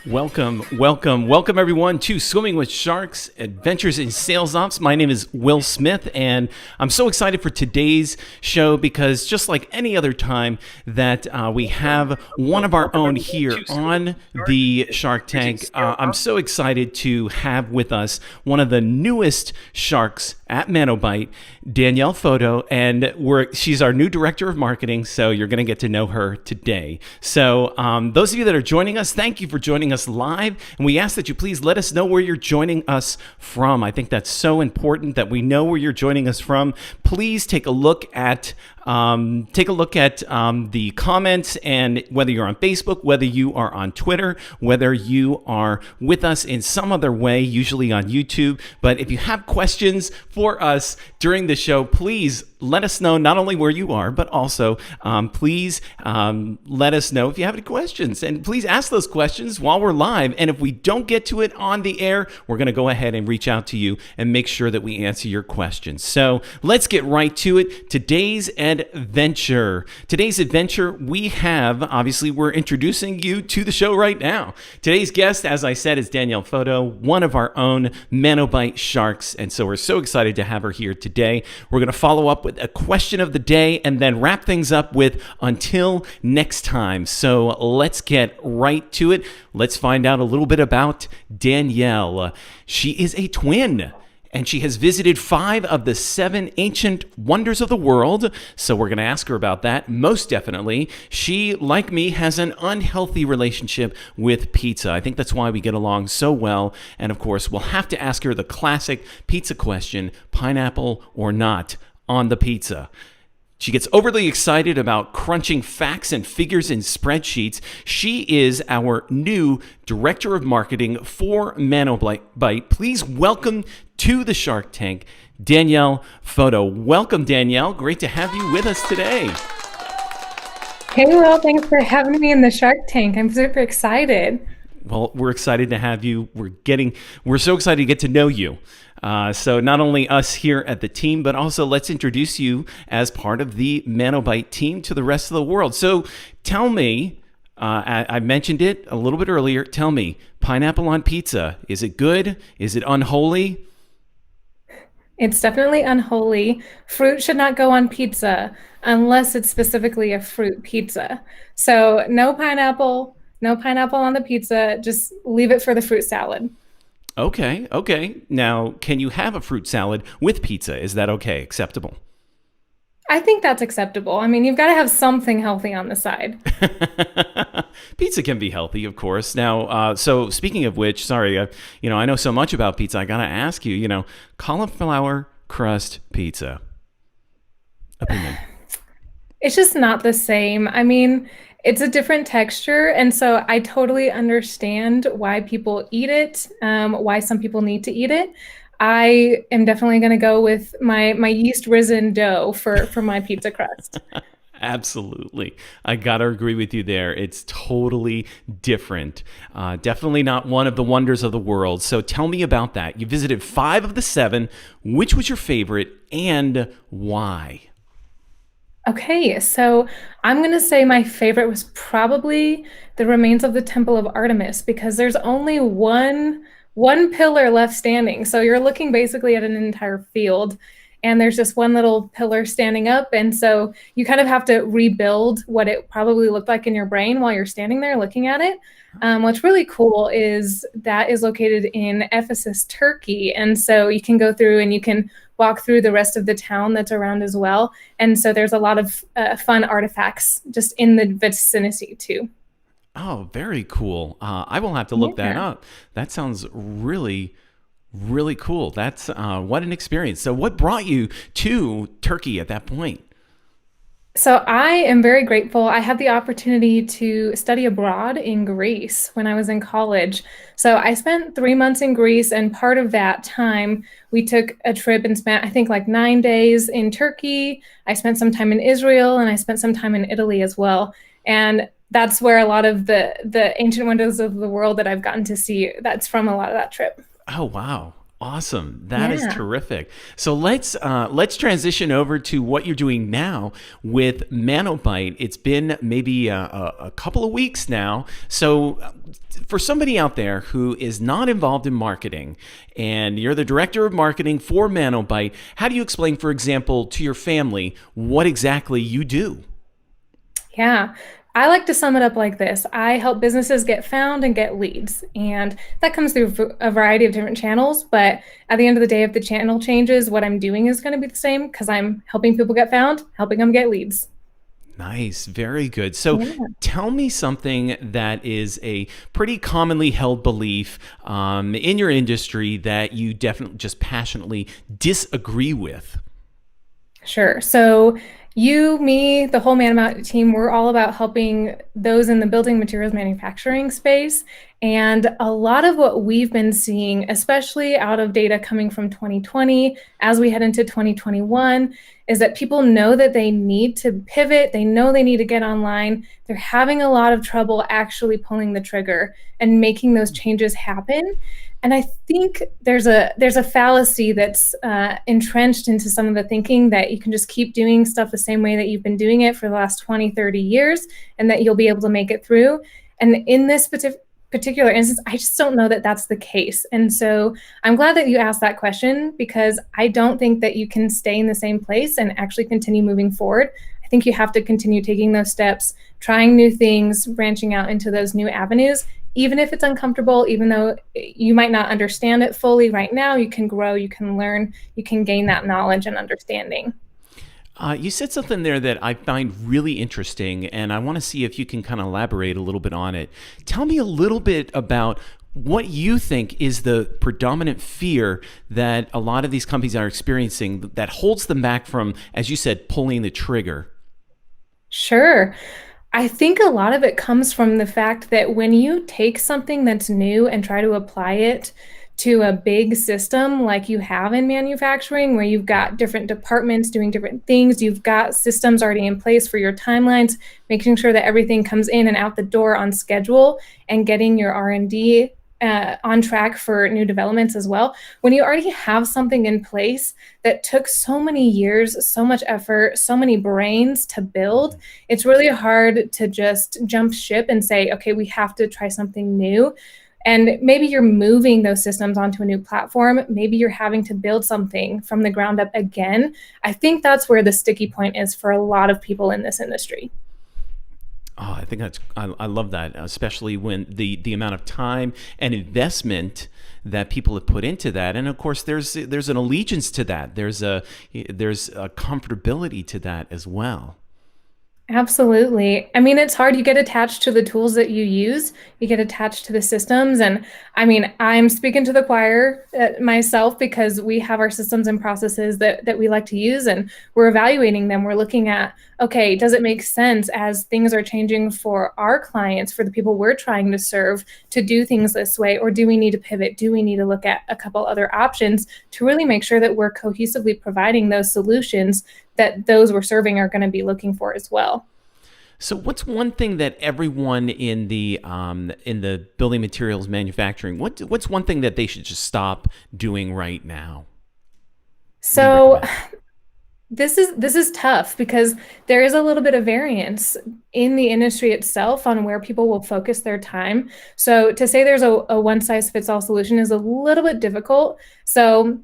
Welcome everyone to Swimming with Sharks, Adventures in Sales Ops. My name is Will Smith, and I'm so excited for today's show because just like any other time that we have one of our own here on the Shark Tank, I'm so excited to have with us one of the newest sharks at ManoByte, Danielle Fauteaux, and she's our new director of marketing, so you're going to get to know her today. So those of you that are joining us, thank you for joining us live, and we ask that you please let us know where you're joining us from. I think that's so important that we know where you're joining us from. Please take a look at the comments, and whether you're on Facebook, whether you are on Twitter, whether you are with us in some other way, usually on YouTube. But if you have questions for us during the show, please let us know not only where you are, but also please let us know if you have any questions. And please ask those questions while we're live. And if we don't get to it on the air, we're going to go ahead and reach out to you and make sure that we answer your questions. So let's get right to it. Today's adventure, we're introducing you to the show right now. Today's guest, as I said, is Danielle Fauteaux, one of our own ManoByte sharks. And so we're so excited to have her here today. We're going to follow up with a question of the day and then wrap things up with until next time. So let's get right to it. Let's find out a little bit about Danielle. She is a twin, and she has visited 5 of the 7 ancient wonders of the world. So we're going to ask her about that, most definitely. She, like me, has an unhealthy relationship with pizza. I think that's why we get along so well. And of course, we'll have to ask her the classic pizza question, pineapple or not on the pizza. She gets overly excited about crunching facts and figures in spreadsheets. She is our new director of marketing for ManoByte. Please welcome to the Shark Tank, Danielle Fauteaux. Welcome, Danielle. Great to have you with us today. Hey, Will. Thanks for having me in the Shark Tank. I'm super excited. Well, we're excited to have you. We're so excited to get to know you. So not only us here at the team, but also let's introduce you as part of the ManoByte team to the rest of the world. So tell me, I mentioned it a little bit earlier. Tell me, pineapple on pizza, is it good? Is it unholy? It's definitely unholy. Fruit should not go on pizza unless it's specifically a fruit pizza. So no pineapple on the pizza. Just leave it for the fruit salad. Okay. Now, can you have a fruit salad with pizza? Is that okay? Acceptable? I think that's acceptable. I mean, you've got to have something healthy on the side. Pizza can be healthy, of course. Now, so speaking of which, sorry, I know so much about pizza. I got to ask you, cauliflower crust pizza. Opinion. It's just not the same. I mean, it's a different texture, and so I totally understand why people eat it, why some people need to eat it. I am definitely going to go with my yeast risen dough for my pizza crust. Absolutely. I got to agree with you there. It's totally different. Definitely not one of the wonders of the world. So tell me about that. You visited 5 of the 7. Which was your favorite and why? Okay, so I'm going to say my favorite was probably the remains of the Temple of Artemis, because there's only one pillar left standing. So you're looking basically at an entire field, and there's just one little pillar standing up. And so you kind of have to rebuild what it probably looked like in your brain while you're standing there looking at it. What's really cool is that is located in Ephesus, Turkey. And so you can go through and you can walk through the rest of the town that's around as well. And so there's a lot of fun artifacts just in the vicinity too. Oh, very cool. I will have to look that up. That sounds really, really cool. That's what an experience. So what brought you to Turkey at that point? So I am very grateful. I had the opportunity to study abroad in Greece when I was in college. So I spent 3 months in Greece, and part of that time we took a trip and spent, I think, like 9 days in Turkey. I spent some time in Israel, and I spent some time in Italy as well. And that's where a lot of the ancient wonders of the world that I've gotten to see, that's from a lot of that trip. Oh, wow. Awesome. That is Yeah. terrific. So let's transition over to what you're doing now with ManoByte. It's been maybe a couple of weeks now. So for somebody out there who is not involved in marketing and you're the director of marketing for ManoByte, how do you explain, for example, to your family what exactly you do? Yeah. I like to sum it up like this. I help businesses get found and get leads. And that comes through a variety of different channels. But at the end of the day, if the channel changes, what I'm doing is going to be the same because I'm helping people get found, helping them get leads. Nice, very good. So Yeah. tell me something that is a pretty commonly held belief in your industry that you definitely just passionately disagree with. Sure. So you, me, the whole ManoByte team, we're all about helping those in the building materials manufacturing space. And a lot of what we've been seeing, especially out of data coming from 2020, as we head into 2021, is that people know that they need to pivot. They know they need to get online. They're having a lot of trouble actually pulling the trigger and making those changes happen. And I think there's a fallacy that's entrenched into some of the thinking that you can just keep doing stuff the same way that you've been doing it for the last 20, 30 years, and that you'll be able to make it through. And in this particular instance, I just don't know that that's the case. And so I'm glad that you asked that question because I don't think that you can stay in the same place and actually continue moving forward. I think you have to continue taking those steps, trying new things, branching out into those new avenues, even if it's uncomfortable, even though you might not understand it fully right now, you can grow, you can learn, you can gain that knowledge and understanding. You said something there that I find really interesting, and I want to see if you can kind of elaborate a little bit on it. Tell me a little bit about what you think is the predominant fear that a lot of these companies are experiencing that holds them back from, as you said, pulling the trigger. Sure. I think a lot of it comes from the fact that when you take something that's new and try to apply it to a big system like you have in manufacturing, where you've got different departments doing different things, you've got systems already in place for your timelines, making sure that everything comes in and out the door on schedule, and getting your R&D on track for new developments as well. When you already have something in place that took so many years, so much effort, so many brains to build, it's really hard to just jump ship and say, okay, we have to try something new. And maybe you're moving those systems onto a new platform. Maybe you're having to build something from the ground up again. I think that's where the sticky point is for a lot of people in this industry. Oh, I think I love that, especially when the amount of time and investment that people have put into that, and of course there's an allegiance to that. There's a comfortability to that as well. Absolutely. I mean, it's hard. You get attached to the tools that you use, you get attached to the systems. And I mean, I'm speaking to the choir myself because we have our systems and processes that we like to use, and we're evaluating them. We're looking at, okay, does it make sense as things are changing for our clients, for the people we're trying to serve, to do things this way? Or do we need to pivot? Do we need to look at a couple other options to really make sure that we're cohesively providing those solutions that those we're serving are going to be looking for as well? So, what's one thing that everyone in the building materials manufacturing, what's one thing that they should just stop doing right now? What do you So recommend? this is tough because there is a little bit of variance in the industry itself on where people will focus their time. So to say there's a one size fits all solution is a little bit difficult. So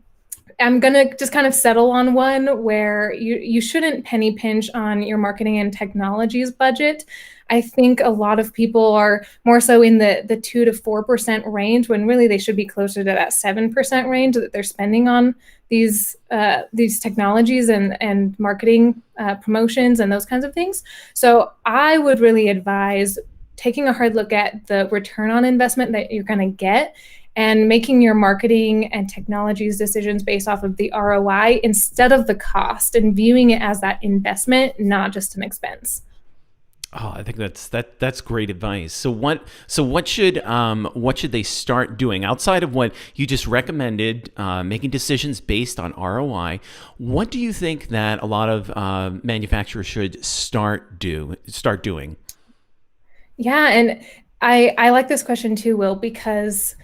I'm gonna just kind of settle on one where you shouldn't penny pinch on your marketing and technologies budget. I think a lot of people are more so in the 2 to 4% range when really they should be closer to that 7% range that they're spending on these technologies and marketing promotions and those kinds of things. So I would really advise taking a hard look at the return on investment that you're going to get and making your marketing and technologies decisions based off of the ROI instead of the cost, and viewing it as that investment, not just an expense. Oh, I think that's great advice. So what should they start doing outside of what you just recommended, making decisions based on ROI? What do you think that a lot of manufacturers should start doing? Yeah, and I like this question too, Will, because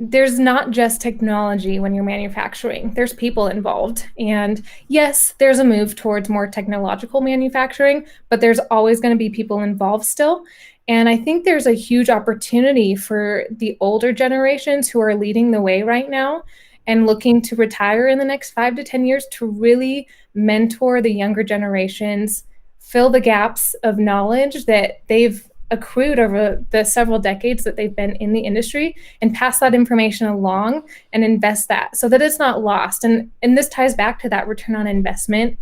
there's not just technology when you're manufacturing, there's people involved. And yes, there's a move towards more technological manufacturing, but there's always going to be people involved still. And I think there's a huge opportunity for the older generations who are leading the way right now and looking to retire in the next 5 to 10 years to really mentor the younger generations, fill the gaps of knowledge that they've accrued over the several decades that they've been in the industry, and pass that information along and invest that so that it's not lost. And this ties back to that return on investment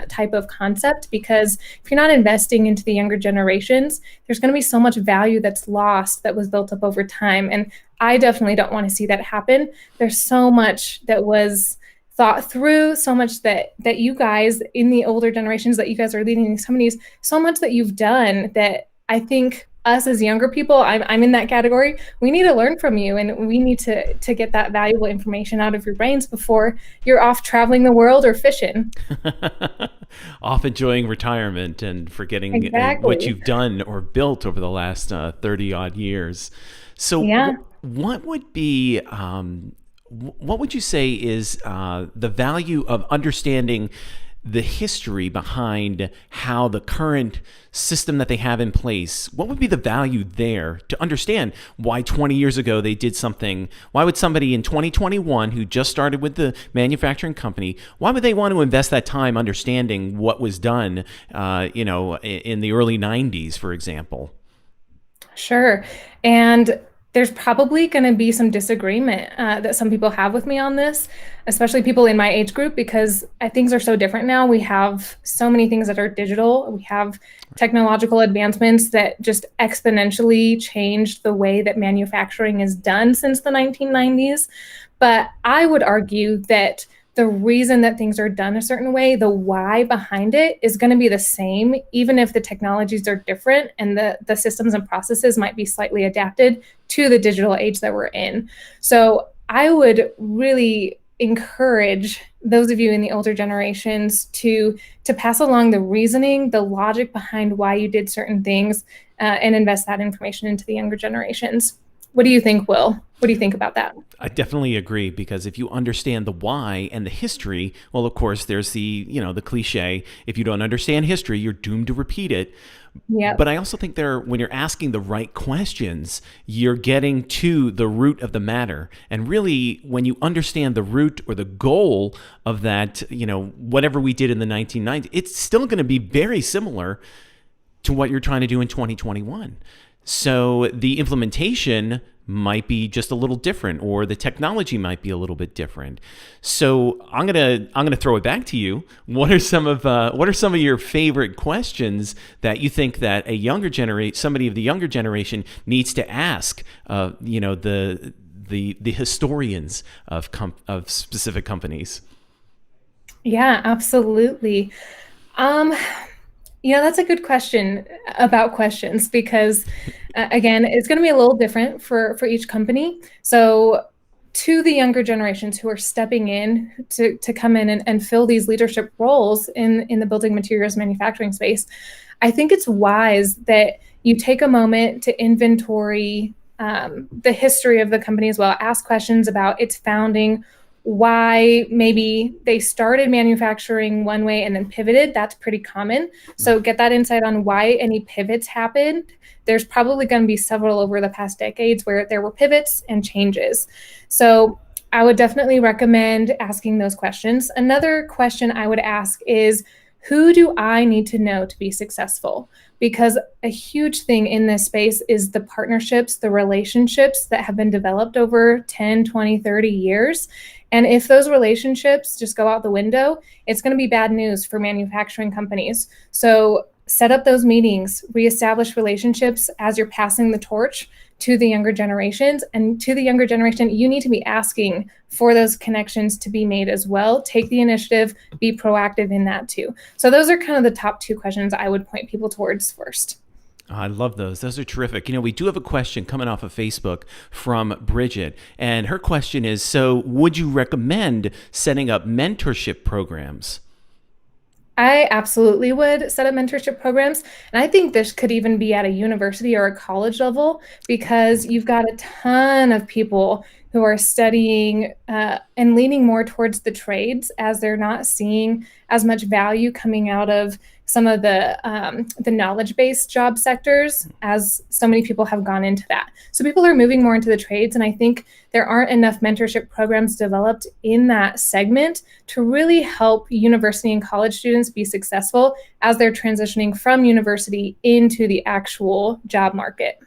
type of concept, because if you're not investing into the younger generations, there's going to be so much value that's lost that was built up over time. And I definitely don't want to see that happen. There's so much that was thought through, so much that you guys in the older generations that you guys are leading these companies, so much that you've done that I think us as younger people, I'm in that category, we need to learn from you, and we need to get that valuable information out of your brains before you're off traveling the world or fishing. Off enjoying retirement and forgetting Exactly. what you've done or built over the last 30 odd years. So Yeah. what would be, what would you say is the value of understanding the history behind how the current system that they have in place, what would be the value there to understand why 20 years ago they did something? Why would somebody in 2021 who just started with the manufacturing company, why would they want to invest that time understanding what was done, in the early 90s, for example? Sure. And there's probably going to be some disagreement that some people have with me on this, especially people in my age group, because things are so different now. We have so many things that are digital. We have technological advancements that just exponentially changed the way that manufacturing is done since the 1990s. But I would argue that the reason that things are done a certain way, the why behind it, is going to be the same, even if the technologies are different and the systems and processes might be slightly adapted to the digital age that we're in. So I would really encourage those of you in the older generations to pass along the reasoning, the logic behind why you did certain things, and invest that information into the younger generations. What do you think, Will? What do you think about that? I definitely agree, because if you understand the why and the history, well, of course, there's the cliche, if you don't understand history, you're doomed to repeat it. Yeah. But I also think when you're asking the right questions, you're getting to the root of the matter. And really, when you understand the root or the goal of that, whatever we did in the 1990s, it's still going to be very similar to what you're trying to do in 2021. So the implementation might be just a little different, or the technology might be a little bit different. So I'm gonna throw it back to you. What are some of your favorite questions that you think that somebody of the younger generation needs to ask? The historians of specific companies. Yeah, absolutely. That's a good question about questions, because again, it's going to be a little different for each company. So to the younger generations who are stepping in to come in and fill these leadership roles in the building materials manufacturing space, I think it's wise that you take a moment to inventory the history of the company as well. Ask questions about its founding, why maybe they started manufacturing one way and then pivoted. That's pretty common. So get that insight on why any pivots happened. There's probably going to be several over the past decades where there were pivots and changes. So I would definitely recommend asking those questions. Another question I would ask is, who do I need to know to be successful? Because a huge thing in this space is the partnerships, the relationships that have been developed over 10, 20, 30 years. And if those relationships just go out the window, it's going to be bad news for manufacturing companies. So set up those meetings, reestablish relationships as you're passing the torch to the younger generations. And to the younger generation, you need to be asking for those connections to be made as well. Take the initiative, be proactive in that too. So those are kind of the top two questions I would point people towards first. I love those. Those are terrific. We do have a question coming off of Facebook from Bridget, and her question is, so would you recommend setting up mentorship programs? I absolutely would set up mentorship programs. And I think this could even be at a university or a college level, because you've got a ton of people who are studying and leaning more towards the trades, as they're not seeing as much value coming out of some of the knowledge-based job sectors, as so many people have gone into that. So people are moving more into the trades, and I think there aren't enough mentorship programs developed in that segment to really help university and college students be successful as they're transitioning from university into the actual job market.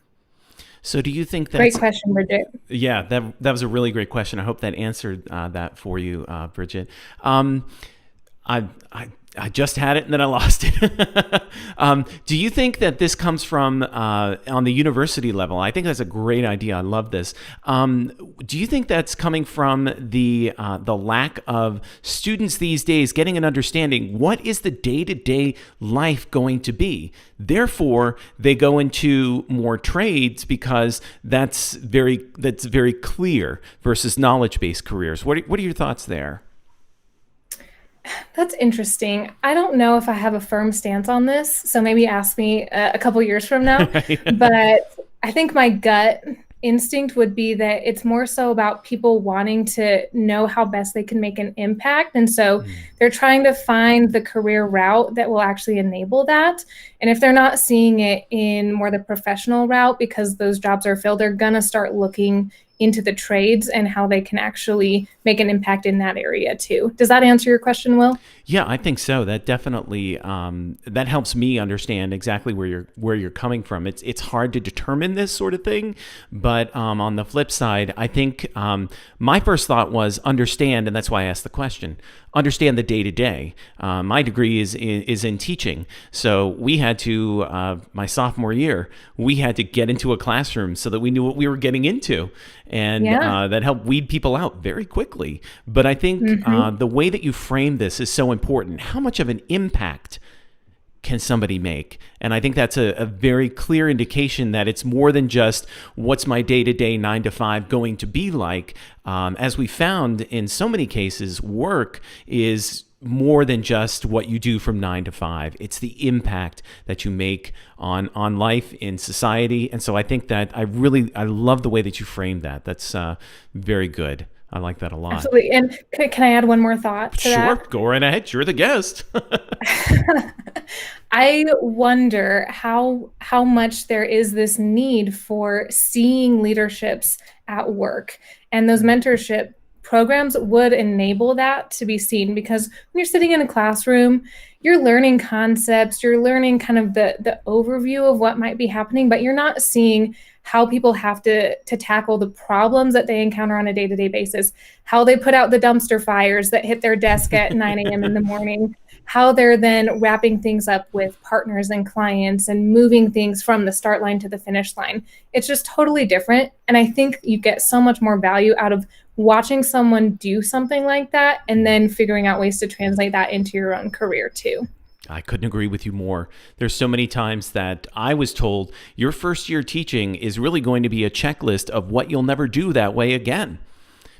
So do you think Great that's question, Bridget. yeah, that was a really great question. I hope that answered that for you, Bridget. I, I I just had it and then I lost it. Do you think that this comes from on the university level? I think that's a great idea. I love this. Do you think that's coming from the lack of students these days getting an understanding what is the day-to-day life going to be? Therefore, they go into more trades because that's very clear versus knowledge-based careers. What are your thoughts there? That's interesting. I don't know if I have a firm stance on this, so maybe ask me a couple years from now. Right. But I think my gut instinct would be that it's more so about people wanting to know how best they can make an impact. And so they're trying to find the career route that will actually enable that. And if they're not seeing it in more the professional route because those jobs are filled, they're going to start looking into the trades and how they can actually make an impact in that area too. Does that answer your question, Will? Yeah, I think so. That definitely that helps me understand exactly where you're coming from. It's hard to determine this sort of thing, but on the flip side, I think my first thought was understand, and that's why I asked the question. Understand the day to day. My degree is in teaching, so we had to my sophomore year we had to get into a classroom so that we knew what we were getting into, and that helped weed people out very quickly. But I think the way that you frame this is so important. How much of an impact can somebody make? And I think that's a very clear indication that it's more than just what's my day-to-day 9 to 5 going to be like. As we found in so many cases, work is more than just what you do from 9 to 5. It's the impact that you make on life in society. And so I think that I love the way that you framed that. That's very good. I like that a lot. Absolutely. And can I add one more thought to Sure, that? go right ahead. You're the guest. I wonder how much there is this need for seeing leaderships at work, and those mentorship programs would enable that to be seen, because when you're sitting in a classroom, you're learning concepts, you're learning kind of the overview of what might be happening, but you're not seeing how people have to tackle the problems that they encounter on a day-to-day basis, how they put out the dumpster fires that hit their desk at 9 a.m. in the morning, how they're then wrapping things up with partners and clients and moving things from the start line to the finish line. It's just totally different. And I think you get so much more value out of watching someone do something like that and then figuring out ways to translate that into your own career too. I couldn't agree with you more. There's so many times that I was told your first year teaching is really going to be a checklist of what you'll never do that way again.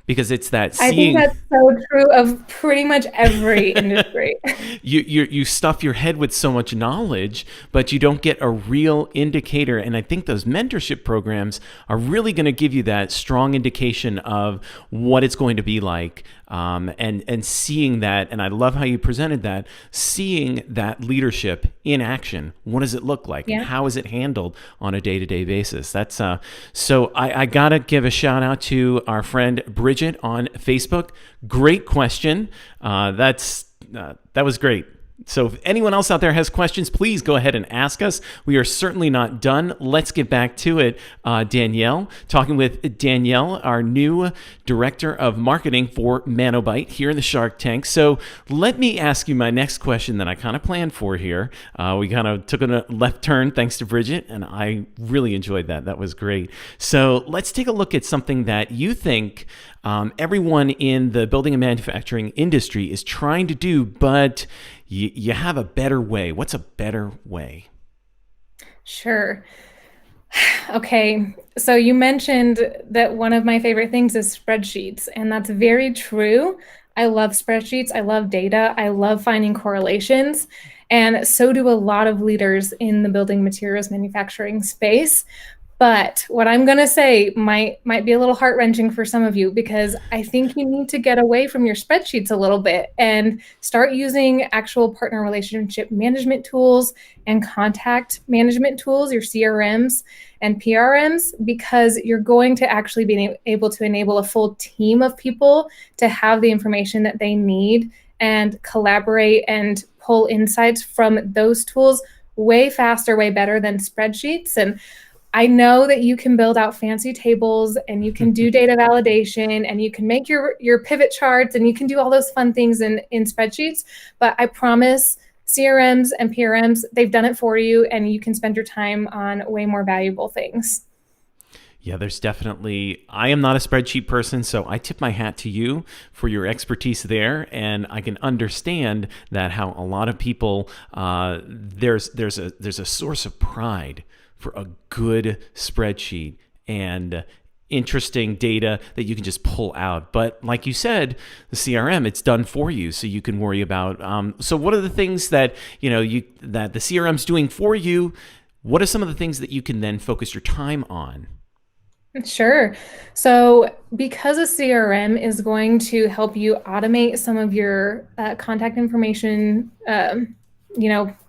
Because it's that I seeing. think that's so true of pretty much every industry. You stuff your head with so much knowledge, but you don't get a real indicator. And I think those mentorship programs are really going to give you that strong indication of what it's going to be like, and seeing that. And I love how you presented that, seeing that leadership in action. What does it look like? Yeah. And how is it handled on a day-to-day basis? That's so I gotta give a shout out to our friend Bridget on Facebook. Great question. That was great. So if anyone else out there has questions, please go ahead and ask us. We are certainly not done. Let's get back to it. Danielle, talking with Danielle, our new director of marketing for ManoByte here in the Shark Tank. So let me ask you my next question that I kind of planned for here. We kind of took a left turn thanks to Bridget, and I really enjoyed that. That was great. So let's take a look at something that you think everyone in the building and manufacturing industry is trying to do, but you have a better way. What's a better way? Sure. Okay, so you mentioned that one of my favorite things is spreadsheets, and that's very true. I love spreadsheets. I love data. I love finding correlations, and so do a lot of leaders in the building materials manufacturing space. But what I'm going to say might be a little heart-wrenching for some of you, because I think you need to get away from your spreadsheets a little bit and start using actual partner relationship management tools and contact management tools, your CRMs and PRMs, because you're going to actually be able to enable a full team of people to have the information that they need and collaborate and pull insights from those tools way faster, way better than spreadsheets. And I know that you can build out fancy tables and you can do data validation and you can make your pivot charts and you can do all those fun things in spreadsheets. But I promise CRMs and PRMs, they've done it for you, and you can spend your time on way more valuable things. Yeah, there's definitely, I am not a spreadsheet person, so I tip my hat to you for your expertise there. And I can understand that how a lot of people, there's a source of pride for a good spreadsheet and interesting data that you can just pull out. But like you said, the CRM, it's done for you, so you can worry about. So what are the things that that the CRM's doing for you? What are some of the things that you can then focus your time on? Sure. So because a CRM is going to help you automate some of your contact information,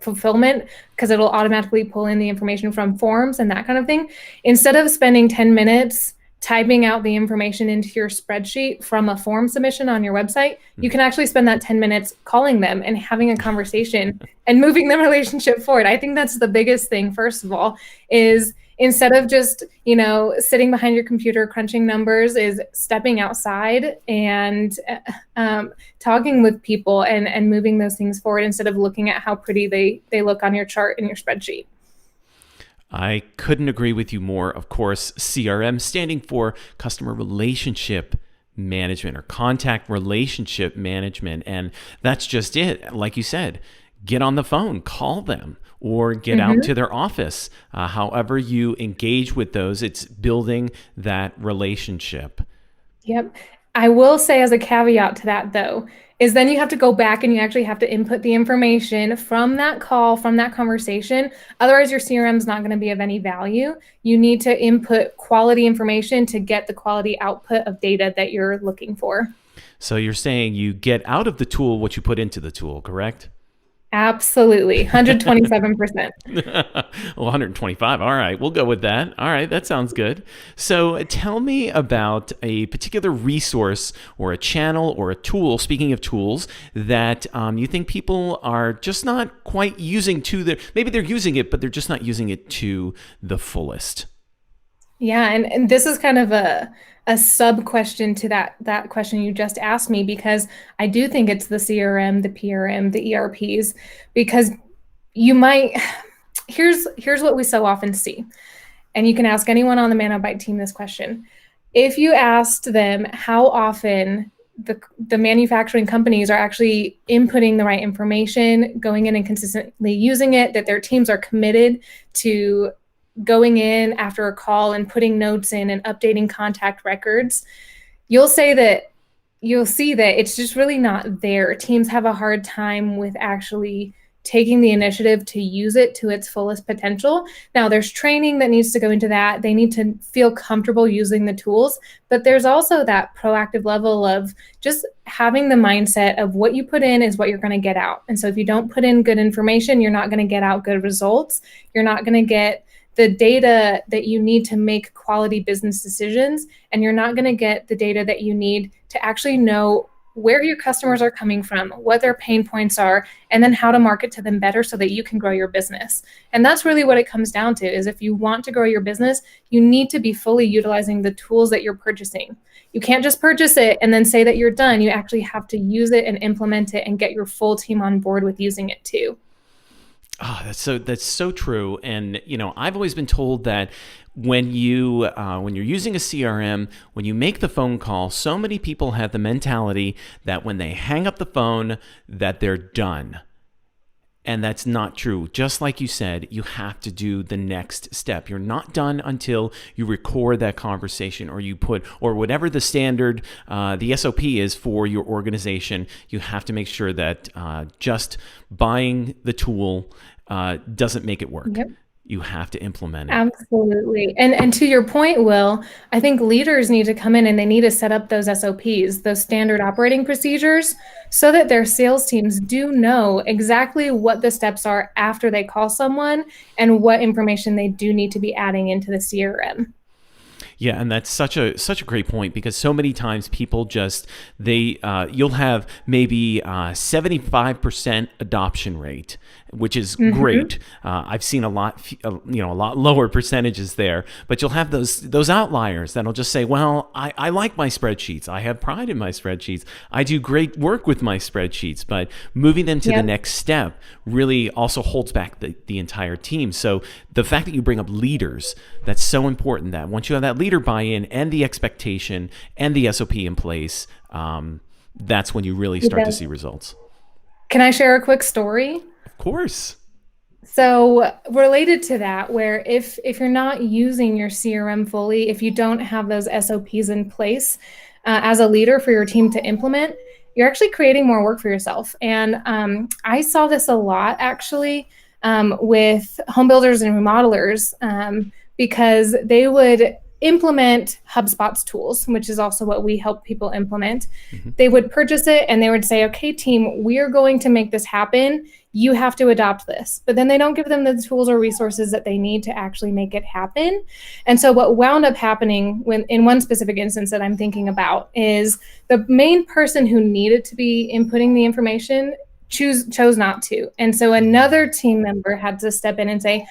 fulfillment, because it'll automatically pull in the information from forms and that kind of thing. Instead of spending 10 minutes typing out the information into your spreadsheet from a form submission on your website, you can actually spend that 10 minutes calling them and having a conversation and moving the relationship forward. I think that's the biggest thing, first of all, is instead of just, sitting behind your computer crunching numbers, is stepping outside and talking with people and moving those things forward instead of looking at how pretty they look on your chart in your spreadsheet. I couldn't agree with you more. Of course, CRM standing for Customer Relationship Management or Contact Relationship Management. And that's just it. Like you said, get on the phone, call them, or get out to their office. However you engage with those, it's building that relationship. Yep. I will say, as a caveat to that, though, is then you have to go back and you actually have to input the information from that call, from that conversation. Otherwise, your CRM is not going to be of any value. You need to input quality information to get the quality output of data that you're looking for. So you're saying you get out of the tool what you put into the tool, correct? Absolutely. 127%. Well, 125. All right. We'll go with that. All right. That sounds good. So tell me about a particular resource or a channel or a tool, speaking of tools, that you think people are just not quite using maybe they're using it, but they're just not using it to the fullest. Yeah. And this is kind of a sub question to that question you just asked me, because I do think it's the CRM, the PRM, the ERPs, because here's what we so often see. And you can ask anyone on the ManoByte team this question. If you asked them how often the manufacturing companies are actually inputting the right information, going in and consistently using it, that their teams are committed to going in after a call and putting notes in and updating contact records, you'll see that it's just really not there. Teams have a hard time with actually taking the initiative to use it to its fullest potential. Now, there's training that needs to go into that. They need to feel comfortable using the tools, but there's also that proactive level of just having the mindset of what you put in is what you're going to get out. And so if you don't put in good information, you're not going to get out good results. You're not going to get the data that you need to make quality business decisions, and you're not going to get the data that you need to actually know where your customers are coming from, what their pain points are, and then how to market to them better so that you can grow your business. And that's really what it comes down to, is if you want to grow your business, you need to be fully utilizing the tools that you're purchasing. You can't just purchase it and then say that you're done. You actually have to use it and implement it and get your full team on board with using it too. Oh, that's so true. And I've always been told that when you're using a CRM, when you make the phone call, so many people have the mentality that when they hang up the phone, that they're done. And that's not true. Just like you said, you have to do the next step. You're not done until you record that conversation, or you put, or whatever the standard, the SOP is for your organization. You have to make sure that just buying the tool doesn't make it work. Yep. You have to implement it. Absolutely. And to your point, Will, I think leaders need to come in and they need to set up those SOPs, those standard operating procedures, so that their sales teams do know exactly what the steps are after they call someone and what information they do need to be adding into the CRM. Yeah, and that's such a great point because so many times people just they you'll have maybe 75% adoption rate, which is Hmm. great. I've seen a lot a lot lower percentages there, but you'll have those outliers that'll just say, "Well, I like my spreadsheets. I have pride in my spreadsheets. I do great work with my spreadsheets." But moving them to the Yep. next step really also holds back the entire team. So the fact that you bring up leaders, that's so important that once you have that leader buy-in and the expectation and the SOP in place, that's when you really It start to does. see results. Can I share a quick story? Of course. So related to that, where if you're not using your CRM fully, if you don't have those SOPs in place as a leader for your team to implement, you're actually creating more work for yourself. And I saw this a lot actually with home builders and remodelers because they would implement HubSpot's tools, which is also what we help people implement. Mhm. They would purchase it and they would say, okay, team, we are going to make this happen. You have to adopt this. But then they don't give them the tools or resources that they need to actually make it happen. And so what wound up happening when in one specific instance that I'm thinking about is the main person who needed to be inputting the information chose not to. And so another team member had to step in and say,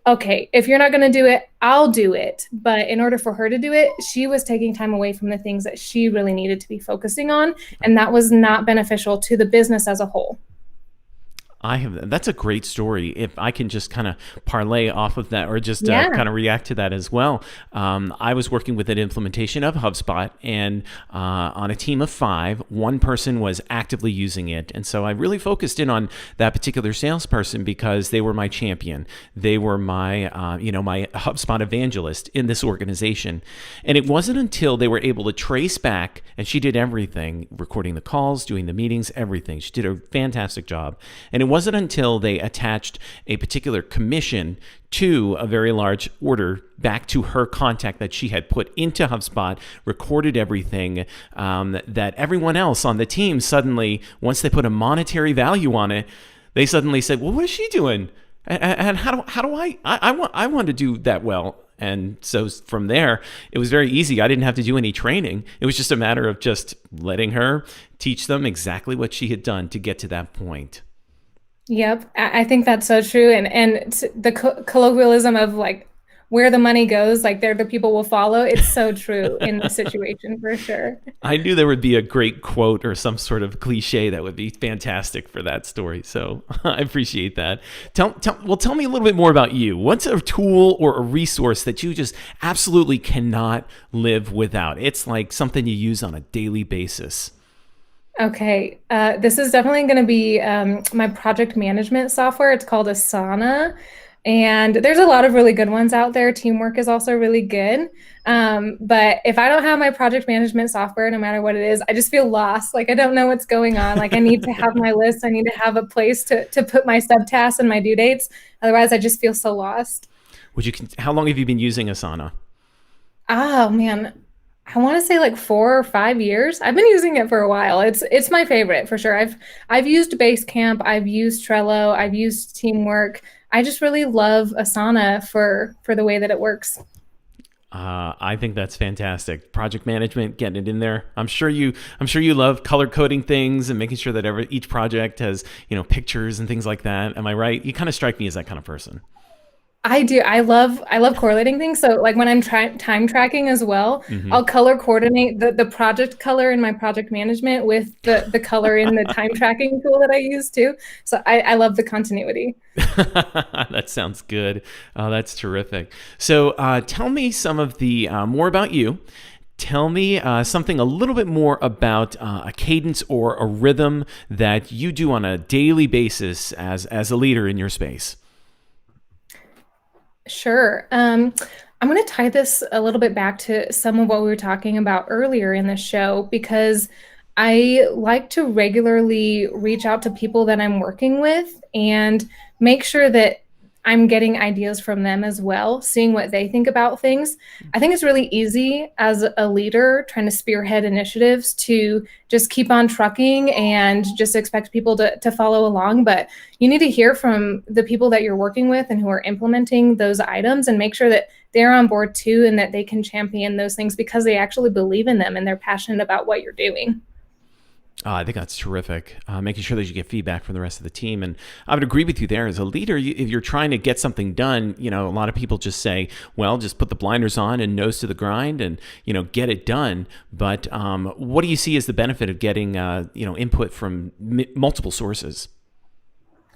okay, if you're not going to do it, I'll do it. But in order for her to do it, she was taking time away from the things that she really needed to be focusing on. And that was not beneficial to the business as a whole. That's a great story. If I can just kind of parlay off of that or just Yeah. kind of react to that as well. I was working with an implementation of HubSpot and on a team of 5, one person was actively using it. And so I really focused in on that particular salesperson because they were my champion. They were my HubSpot evangelist in this organization. And it wasn't until they were able to trace back, and she did everything, recording the calls, doing the meetings, everything. She did a fantastic job. And it wasn't until they attached a particular commission to a very large order back to her contact that she had put into HubSpot, recorded everything, that everyone else on the team suddenly, once they put a monetary value on it, they suddenly said, "Well, what is she doing? And how do I want to do that well?" And so from there, it was very easy. I didn't have to do any training. It was just a matter of just letting her teach them exactly what she had done to get to that point. Yep. I think that's so true. And the colloquialism of like where the money goes, like there the people will follow. It's so true in this situation for sure. I knew there would be a great quote or some sort of cliche that would be fantastic for that story. So I appreciate that. Tell me a little bit more about you. What's a tool or a resource that you just absolutely cannot live without? It's like something you use on a daily basis. Okay, this is definitely going to be my project management software. It's called Asana, and there's a lot of really good ones out there. Teamwork is also really good. But if I don't have my project management software, no matter what it is, I just feel lost. Like I don't know what's going on. Like I need to have my list. I need to have a place to put my subtasks and my due dates. Otherwise, I just feel so lost. How long have you been using Asana? Oh man, I want to say like 4 or 5 years. I've been using it for a while. It's my favorite for sure. I've used Basecamp, I've used Trello, I've used Teamwork. I just really love Asana for the way that it works. I think that's fantastic. Project management, getting it in there. I'm sure you love color coding things and making sure that each project has pictures and things like that. Am I right? You kind of strike me as that kind of person. I do. I love correlating things. So like when I'm time tracking as well, Hmm. I'll color coordinate the project color in my project management with the color in the time tracking tool that I use too. So I love the continuity. That sounds good. Oh, that's terrific. So, tell me some of the more about you. Tell me something a little bit more about a cadence or a rhythm that you do on a daily basis as a leader in your space. Sure. I'm going to tie this a little bit back to some of what we were talking about earlier in the show because I like to regularly reach out to people that I'm working with and make sure that I'm getting ideas from them as well, seeing what they think about things. I think it's really easy as a leader trying to spearhead initiatives to just keep on trucking and just expect people to follow along. But you need to hear from the people that you're working with and who are implementing those items and make sure that they're on board too and that they can champion those things because they actually believe in them and they're passionate about what you're doing. I think that's terrific. Making sure that you get feedback from the rest of the team. And I would agree with you there. As a leader, if you're trying to get something done, a lot of people just say, well, just put the blinders on and nose to the grind and, get it done. But what do you see as the benefit of getting, input from multiple sources?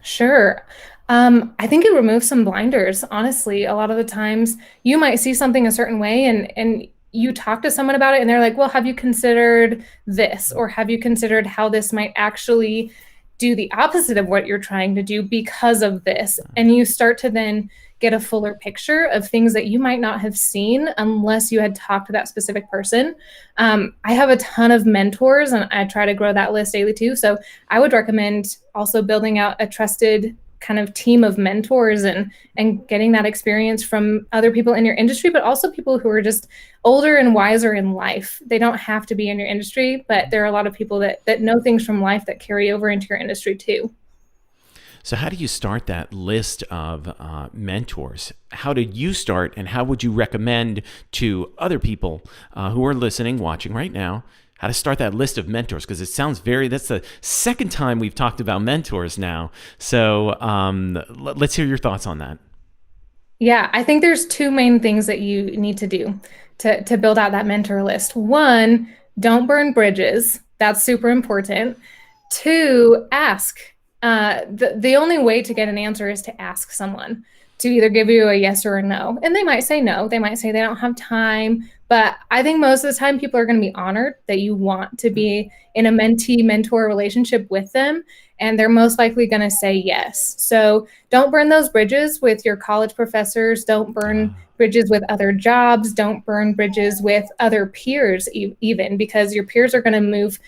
Sure. I think it removes some blinders. Honestly, a lot of the times you might see something a certain way and you talk to someone about it and they're like, well, have you considered this? Or have you considered how this might actually do the opposite of what you're trying to do because of this? And you start to then get a fuller picture of things that you might not have seen unless you had talked to that specific person. I have a ton of mentors and I try to grow that list daily too. So I would recommend also building out a trusted kind of team of mentors and getting that experience from other people in your industry, but also people who are just older and wiser in life. They don't have to be in your industry, but there are a lot of people that know things from life that carry over into your industry too. So how do you start that list of mentors? How did you start, and how would you recommend to other people who are listening, watching right now, how to start that list of mentors? Because it sounds that's the second time we've talked about mentors now. So let's hear your thoughts on that. Yeah, I think there's two main things that you need to do to build out that mentor list. One, don't burn bridges. That's super important. Two, ask. The only way to get an answer is to ask someone to either give you a yes or a no. And they might say no. They might say they don't have time. But I think most of the time people are going to be honored that you want to be in a mentee-mentor relationship with them. And they're most likely going to say yes. So don't burn those bridges with your college professors. Don't burn bridges with other jobs. Don't burn bridges with other peers even, because your peers are going to move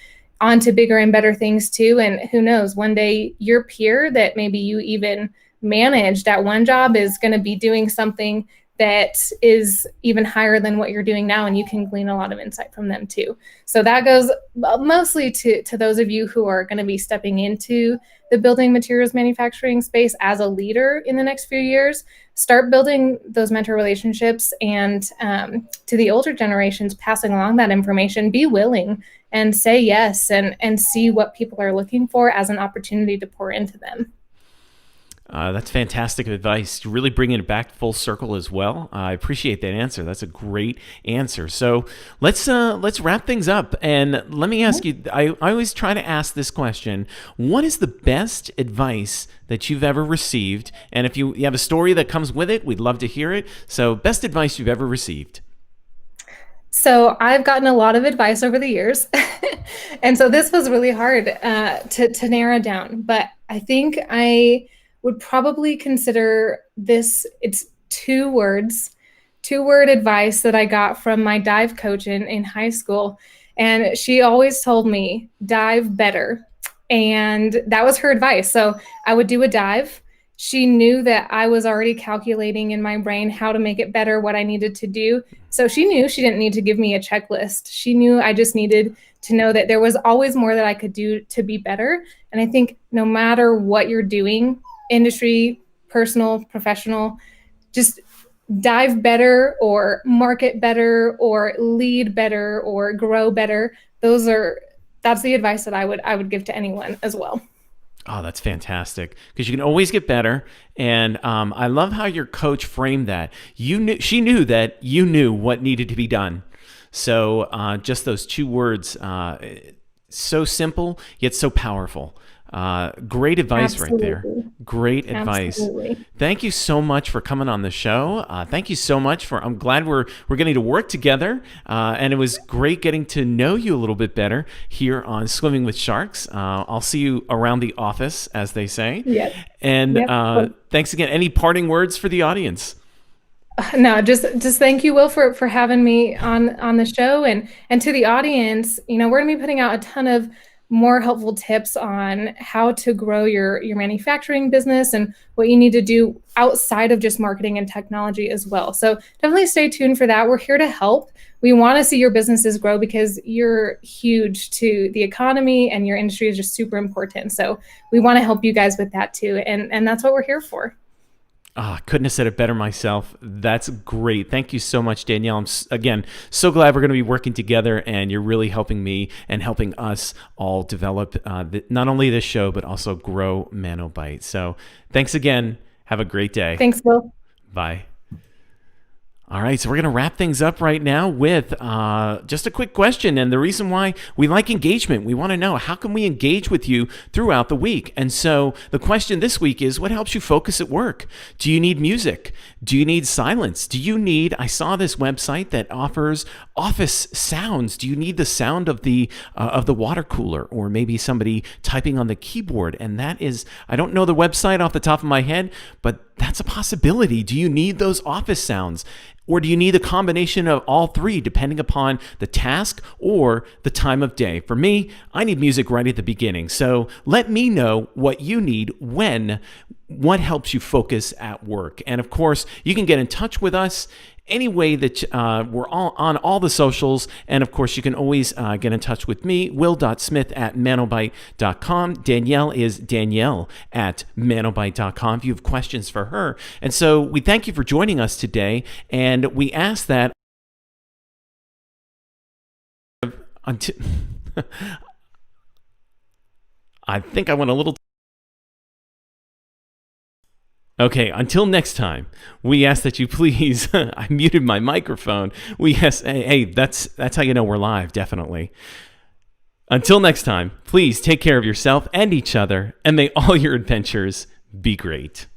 on to bigger and better things too. And who knows, one day your peer that maybe you even managed at one job is going to be doing something that is even higher than what you're doing now, and you can glean a lot of insight from them too. So that goes mostly to those of you who are going to be stepping into the building materials manufacturing space as a leader in the next few years. Start building those mentor relationships, and to the older generations, passing along that information. Be willing and say yes, and see what people are looking for as an opportunity to pour into them. That's fantastic advice. Really bringing it back full circle as well. I appreciate that answer. That's a great answer. So let's wrap things up. And let me ask you, I always try to ask this question: what is the best advice that you've ever received? And if you have a story that comes with it, we'd love to hear it. So best advice you've ever received. So I've gotten a lot of advice over the years. And so this was really hard to narrow down. But I think I would probably consider this, it's two-word advice that I got from my dive coach in high school. And she always told me, dive better. And that was her advice. So I would do a dive. She knew that I was already calculating in my brain how to make it better, what I needed to do. So she knew she didn't need to give me a checklist. She knew I just needed to know that there was always more that I could do to be better. And I think no matter what you're doing, industry, personal, professional, just dive better or market better or lead better or grow better. That's the advice that I would give to anyone as well. Oh, that's fantastic, because you can always get better. And I love how your coach framed that. She knew that you knew what needed to be done. So just those two words, so simple yet so powerful. Great advice. Absolutely. Right there. Great advice. Absolutely. Thank you so much for coming on the show. Thank you so much I'm glad we're getting to work together. And it was great getting to know you a little bit better here on Swimming with Sharks. I'll see you around the office, as they say. Yep. And thanks again. Any parting words for the audience? No, just thank you, Will, for having me on the show, and to the audience. We're going to be putting out a ton of more helpful tips on how to grow your manufacturing business and what you need to do outside of just marketing and technology as well. So definitely stay tuned for that. We're here to help. We want to see your businesses grow because you're huge to the economy and your industry is just super important. So we want to help you guys with that too. And that's what we're here for. Couldn't have said it better myself. That's great. Thank you so much, Danielle. I'm, again, so glad we're going to be working together, and you're really helping me and helping us all develop not only this show, but also grow ManoByte. So thanks again. Have a great day. Thanks, Will. Bye. All right, so we're going to wrap things up right now with just a quick question. And the reason why we like engagement, we want to know, how can we engage with you throughout the week? And so the question this week is, what helps you focus at work? Do you need music? Do you need silence? Do you need, I saw this website that offers office sounds. Do you need the sound of the water cooler, or maybe somebody typing on the keyboard? And that is, I don't know the website off the top of my head, but that's a possibility. Do you need those office sounds? Or do you need a combination of all three, depending upon the task or the time of day? For me, I need music right at the beginning. So let me know what you need what helps you focus at work. And of course, you can get in touch with us any way that we're all on all the socials. And of course, you can always get in touch with me, will.smith@manobyte.com. Danielle is Danielle@manobyte.com if you have questions for her. And so we thank you for joining us today. And we ask that until I think I went a little. Okay, until next time, we ask that you please, I muted my microphone. We ask, hey, that's how you know we're live, definitely. Until next time, please take care of yourself and each other, and may all your adventures be great.